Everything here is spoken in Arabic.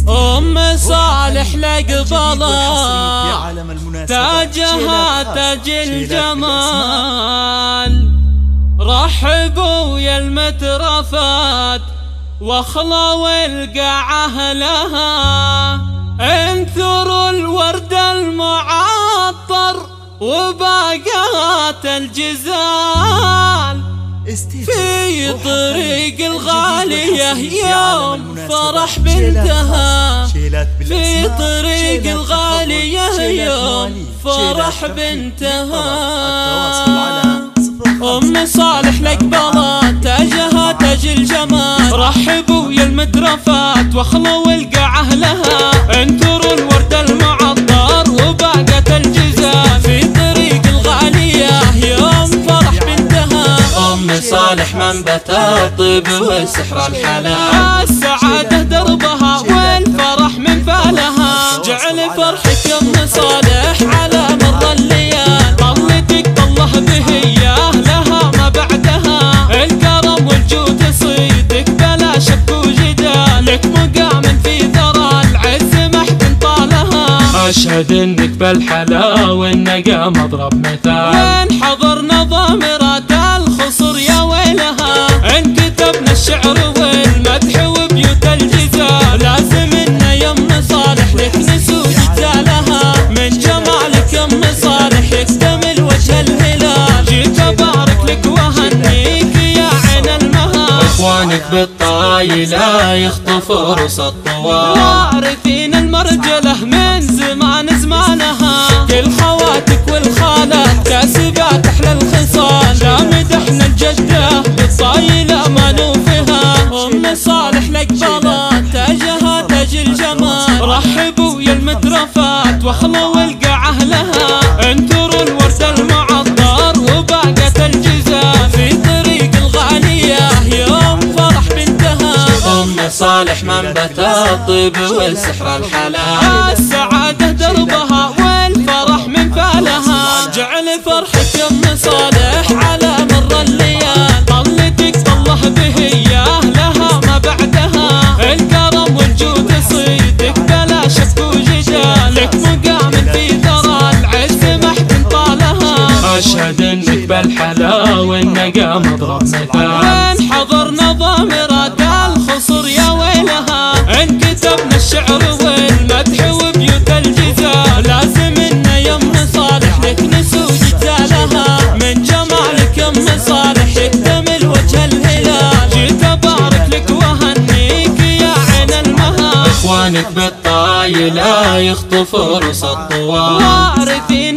أم صالح لقبلها تاجها تاج الجمال. رحبوا يا المترفات واخلوا القاعة لها، انثروا الورد المعطر وباقات الجزال. في طريق الغالية يوم فرح بنتها، في طريق الغالية يوم فرح بنتها. أم صالح لقبلها تاجها تاج الجمال. رحبوا يا المترفات واخلوا القاعة لها، انثروا الورد المعطر وباقات الجزال. في طريق الغالية يوم فرح بنتها. أم صالح منبت الطيب والسحر الحلال، السعادة دربها والفرح من فالها. جعل فرحك يا أم صالح على مر الليال، طلتك طله بهياه لها ما بعدها. الكرم والجود صيدك بلا شك وجدال، لك مقام في ثرى العز محد طالها. أشهد انك بالحلا والنقا مضرب مثال، وين حضرنا ضامرات الخصر يا ويلها. ان كتبنا الشعر والمدح وبيوت الجزال، لازم ان يا أم صالح لك نسوج جزالها. من جمالك يا أم صالح يكتمل وجه الهلال، جيت ابارك لك وهنيك يا عين المهال. اخوانك بالطايلة يخطفوا رؤوس الطوال، وارثين المرجلة من زمان زمانها. كل خواتك والخالات كاسبات احلى الخصال، لا مدحنا الجدة بالطايلة ما نوفها. أم صالح لقبلها تاجها تاج الجمال. رحبوا يا المترفات واخلوا القاعة لها، انثروا الورد المعطر وباقات الجزال. في طريق الغالية يوم فرح بنتها. أم صالح منبت الطيب والسحر الحلال، السعادة دربها والفرح من فالها. جعل فرحك يا أم صالح على مر الليال، طلتك طله بهياه لها ما بعدها. الكرم والجود صيدك بلا شك وجدال، لك مقام في ثرى العز محد طالها. أشهد انك بالحلا والنقا مضرب مثال، وين حضرنا ضامرات الخصر يا ويلها. ان كتبنا الشعر والمدح وبيوت الجزال، لازم ان يا أم صالح لك نسوج جزالها. من جمالك يا أم صالح يكتمل وجه الهلال، جيت ابارك لك وهنيك يا عين المهال. اخوانك بالطايلة يخطفوا رؤوس الطوال، وارثين